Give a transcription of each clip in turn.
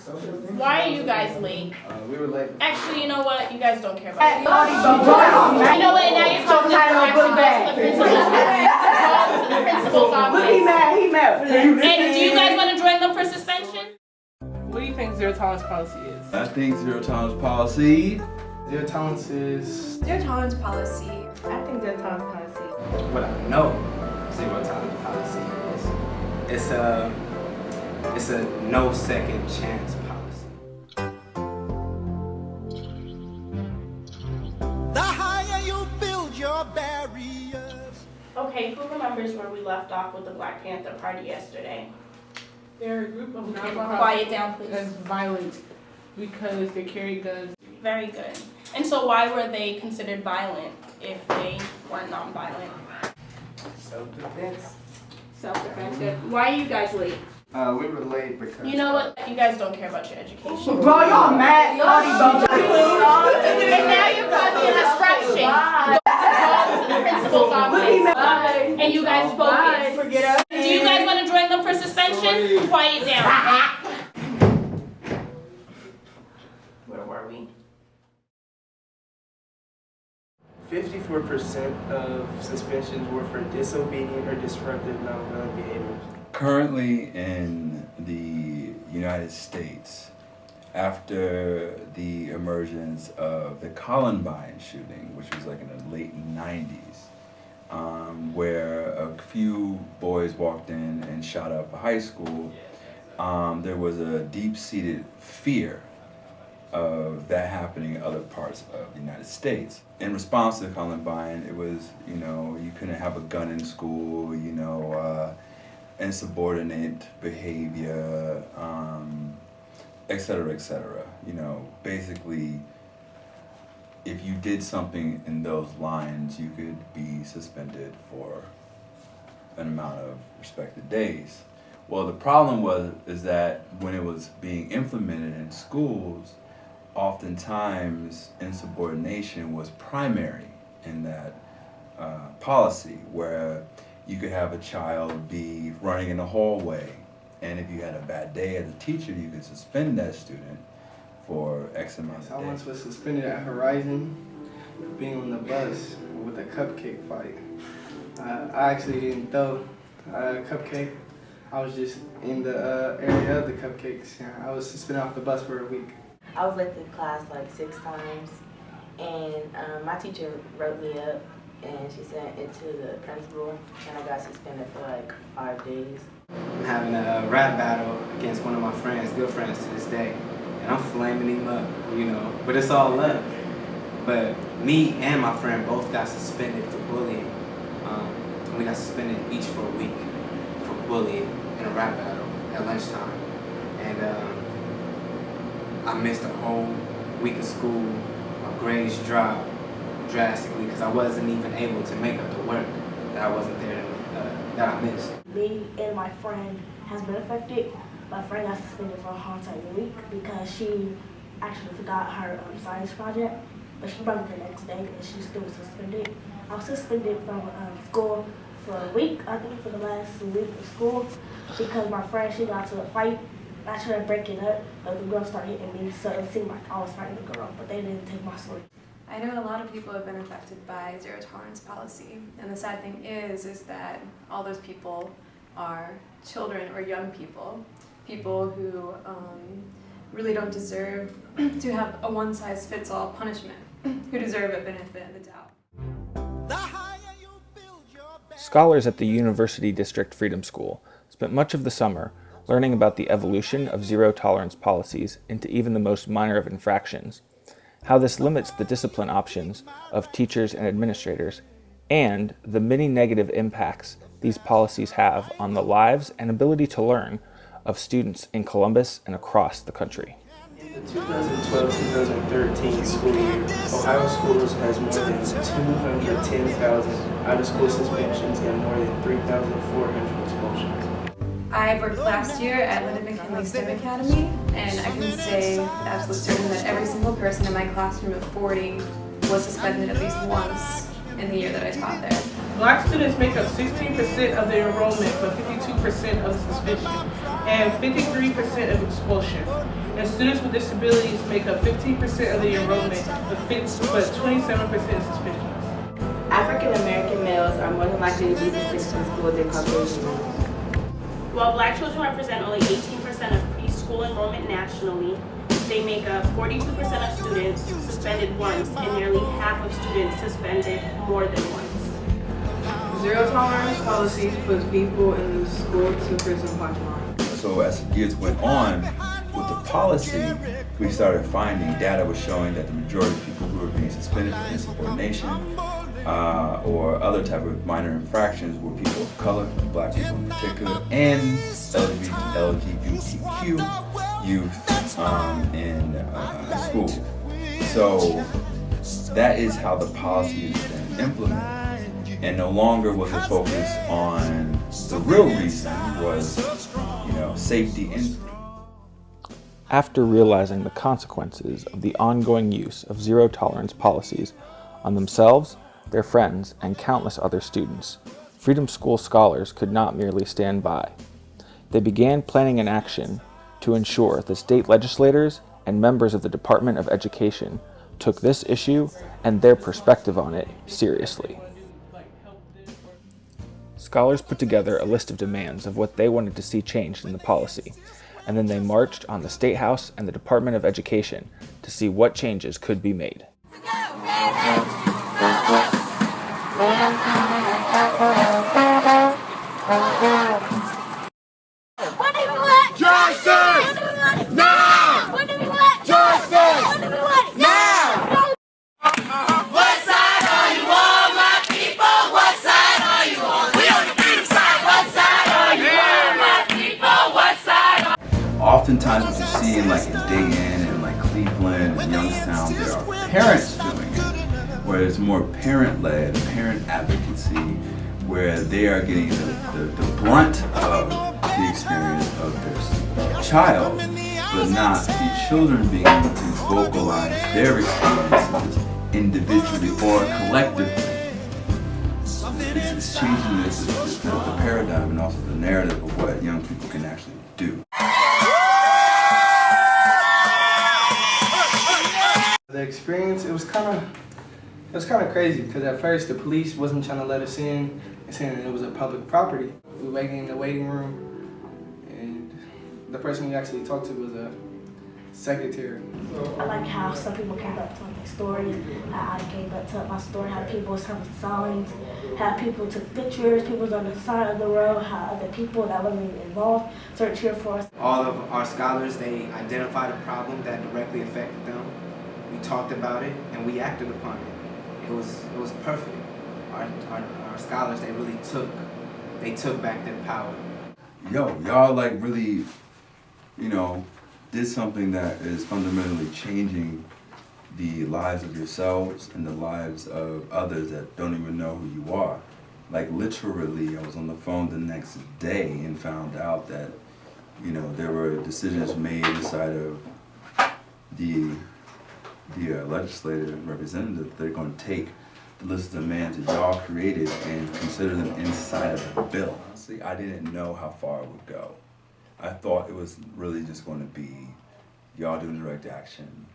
Why are you guys late? We were late. Actually, you know what? You guys don't care about it. You know what? Now you're talking about actually go to the principal's office. Look, he mad. And do you guys want to join them for suspension? What do you think zero tolerance policy is? I think zero tolerance policy. Zero tolerance is... Zero tolerance policy. I think zero tolerance policy. What I know zero tolerance policy is, it's a no second chance policy. The higher you build your barriers. Okay, who remembers where we left off with the Black Panther Party yesterday? They're a group of Quiet down, please. That's violent because they carry guns. Very good. And so why were they considered violent if they weren't non-violent? Self-defense. Self-defense. Why are you guys late? We were late because... You know what? You guys don't care about your education. Bro, y'all mad. And now you're causing a distraction. Go to the principal's office. And you guys focus. Forget us. Do you guys want to join them for suspension? Quiet down. Where were we? 54% of suspensions were for disobedient or disruptive nonviolent behaviors. Currently in the United States, after the emergence of the Columbine shooting, which was like in the late 90s, where a few boys walked in and shot up a high school, there was a deep-seated fear of that happening in other parts of the United States. In response to Columbine, it was, you couldn't have a gun in school, insubordinate behavior, et cetera, et cetera. Basically, if you did something in those lines, you could be suspended for an amount of respected days. Well, the problem is that when it was being implemented in schools, oftentimes insubordination was primary in that policy, where you could have a child be running in the hallway, and if you had a bad day as a teacher, you could suspend that student for X amount of days. I once was suspended at Horizon for being on the bus with a cupcake fight. I actually didn't throw a cupcake. I was just in the area of the cupcakes. I was suspended off the bus for a week. I was late to class like 6 times, and my teacher wrote me up, and she sent it to the principal, and I got suspended for like 5 days. I'm having a rap battle against one of my friends, good friends to this day, and I'm flaming him up, but it's all love. But me and my friend both got suspended for bullying. We got suspended each for a week for bullying in a rap battle at lunchtime. And I missed a whole week of school. My grades dropped drastically because I wasn't even able to make up the work that I wasn't there that I missed. Me and my friend has been affected. My friend got suspended for a whole entire week because she actually forgot her science project, but she brought it the next day and she's still suspended. I was suspended from school for a week, I think for the last week of school, because my friend, she got to a fight. I tried to break it up, but the girl started hitting me, so it seemed like I was fighting the girl, but they didn't take my sword. I know a lot of people have been affected by zero tolerance policy, and the sad thing is that all those people are children or young people who really don't deserve to have a one-size-fits-all punishment, who deserve a benefit of the doubt. Scholars at the University District Freedom School spent much of the summer learning about the evolution of zero-tolerance policies into even the most minor of infractions, how this limits the discipline options of teachers and administrators, and the many negative impacts these policies have on the lives and ability to learn of students in Columbus and across the country. In the 2012-2013 school year, Ohio Schools has more than 210,000 out-of-school suspensions and more than 3,400 expulsions. I worked last year at Lyndon McKinley STEM Academy, and I can say with absolute certain that every single person in my classroom of 40 was suspended at least once in the year that I taught there. Black students make up 16% of the enrollment, but 52% of the suspension, and 53% of expulsion. And students with disabilities make up 15% of the enrollment, but 27% of suspensions. African American males are more than likely to be suspended from school than Caucasian males. While Black children represent only 18% of preschool enrollment nationally, they make up 42% of students suspended once and nearly half of students suspended more than once. Zero tolerance policies puts people in the school to prison pipeline. So as years went on with the policy, we started finding data was showing that the majority of people who were being suspended for insubordination or other type of minor infractions were people of color, Black people in particular, and LGBTQ youth in school. So that is how the policy has been implemented. And no longer was it focused on the real reason was, safety and. After realizing the consequences of the ongoing use of zero tolerance policies on themselves, their friends, and countless other students, Freedom School scholars could not merely stand by. They began planning an action to ensure that state legislators and members of the Department of Education took this issue and their perspective on it seriously. Scholars put together a list of demands of what they wanted to see changed in the policy, and then they marched on the State House and the Department of Education to see what changes could be made. Oftentimes what you see in Dayton and Cleveland and Youngstown, there are parents doing it, where it's more parent-led, parent advocacy, where they are getting the brunt of the experience of their child, but not the children being able to vocalize their experiences individually or collectively. It's changing the paradigm and also the narrative of what young people can actually do. The experience, it was kind of crazy because at first the police wasn't trying to let us in and saying it was a public property. We were waiting in the waiting room, and the person we actually talked to was a secretary. I like how some people came up to their stories, how I came up to my story, how people have signs, how people took pictures, people was on the side of the road, how other people that wasn't even involved started cheering for us. All of our scholars, they identified a problem that directly affected them. We talked about it and we acted upon it. It was perfect. Our scholars, they really took back their power. Y'all really, did something that is fundamentally changing the lives of yourselves and the lives of others that don't even know who you are. Literally, I was on the phone the next day and found out that, there were decisions made inside of the legislative representative. They're going to take the list of demands that y'all created and consider them inside of the bill. Honestly, I didn't know how far it would go. I thought it was really just going to be y'all doing direct action,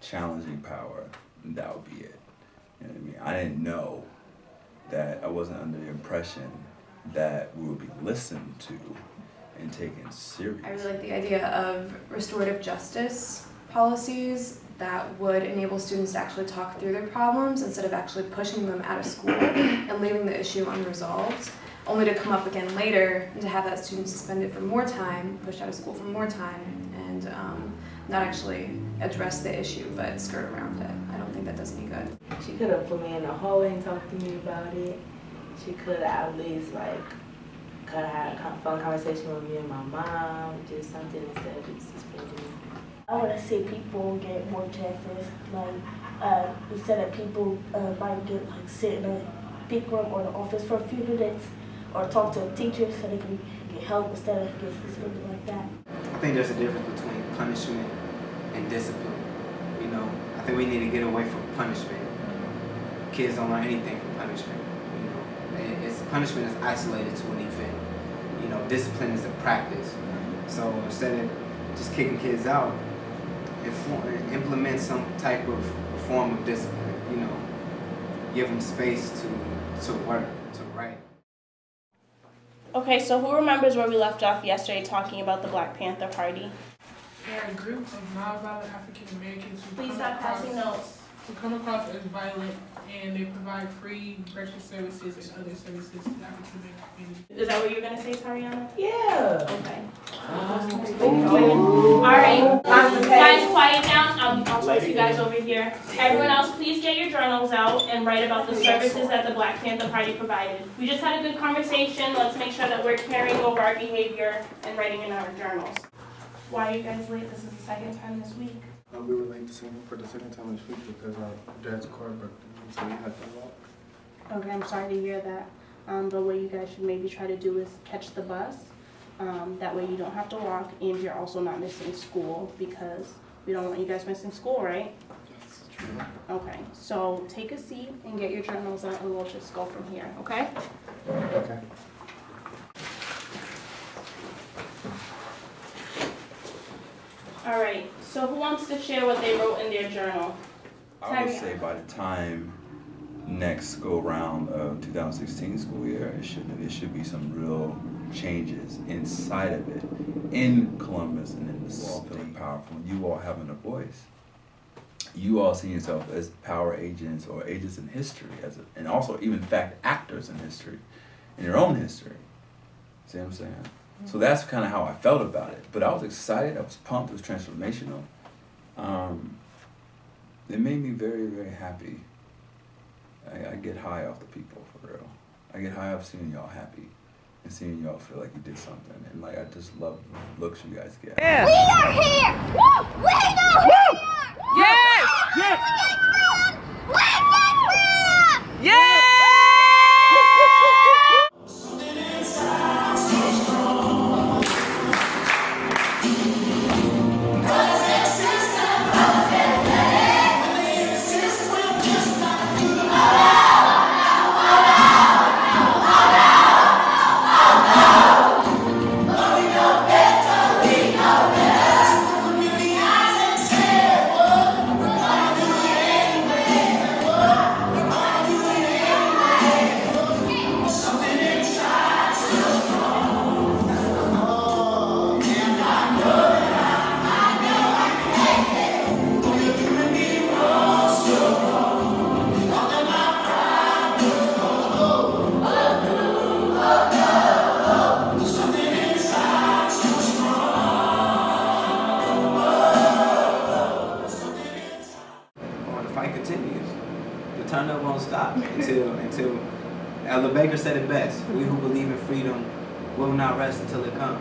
challenging power, and that would be it. You know what I mean? I didn't know that I wasn't under the impression that we would be listened to and taken serious. I really like the idea of restorative justice policies that would enable students to actually talk through their problems instead of actually pushing them out of school and leaving the issue unresolved, only to come up again later and to have that student suspended for more time, pushed out of school for more time, and not actually address the issue but skirt around it. I don't think that does any good. She could have put me in the hallway and talked to me about it. She could have at least could have had a phone conversation with me and my mom, just something instead of just suspending. I want to see people get more chances, instead of people might sit in a big room or the office for a few minutes, or talk to a teacher so they can get help instead of getting suspended like that. I think there's a difference between punishment and discipline. I think we need to get away from punishment. Kids don't learn anything from punishment. Punishment is isolated to an event. Discipline is a practice. So instead of just kicking kids out, implement some type of form of discipline. Give them space to work, to write. Okay, so who remembers where we left off yesterday talking about the Black Panther Party? There are groups of nonviolent African Americans Please stop passing notes. who come across as violent, and they provide free breakfast services and other services to the African American community. Is that what you're gonna say, Tariana? Yeah. Okay. All right, guys, quiet down. I'll talk to you guys over here. Everyone else, please get your journals out and write about the services that the Black Panther Party provided. We just had a good conversation. Let's make sure that we're carrying over our behavior and writing in our journals. Why are you guys late? This is the second time this week. We were late for the second time this week because our dad's car broke down, so we had to walk. Okay, I'm sorry to hear that. But what you guys should maybe try to do is catch the bus. That way you don't have to walk, and you're also not missing school, because we don't want you guys missing school, right? That's true. Okay, so take a seat and get your journals out, and we'll just go from here, okay? Okay. All right, so who wants to share what they wrote in their journal? I would say by the time next go round of 2016 school year, it should be some real changes inside of it, in Columbus and in the city. Feeling powerful. You all having a voice. You all see yourself as power agents or agents in history, and also even fact actors in history, in your own history. See what I'm saying? So that's kind of how I felt about it. But I was excited. I was pumped. It was transformational. It made me very, very happy. I get high off the people, for real. I get high off seeing y'all happy and seeing y'all feel like you did something. And I just love the looks you guys get. Yeah. We are here! Woo! We know who we are! Yes! Yes! We get freedom! Yes! Turn-up won't stop until Elder Baker said it best. We who believe in freedom will not rest until it comes.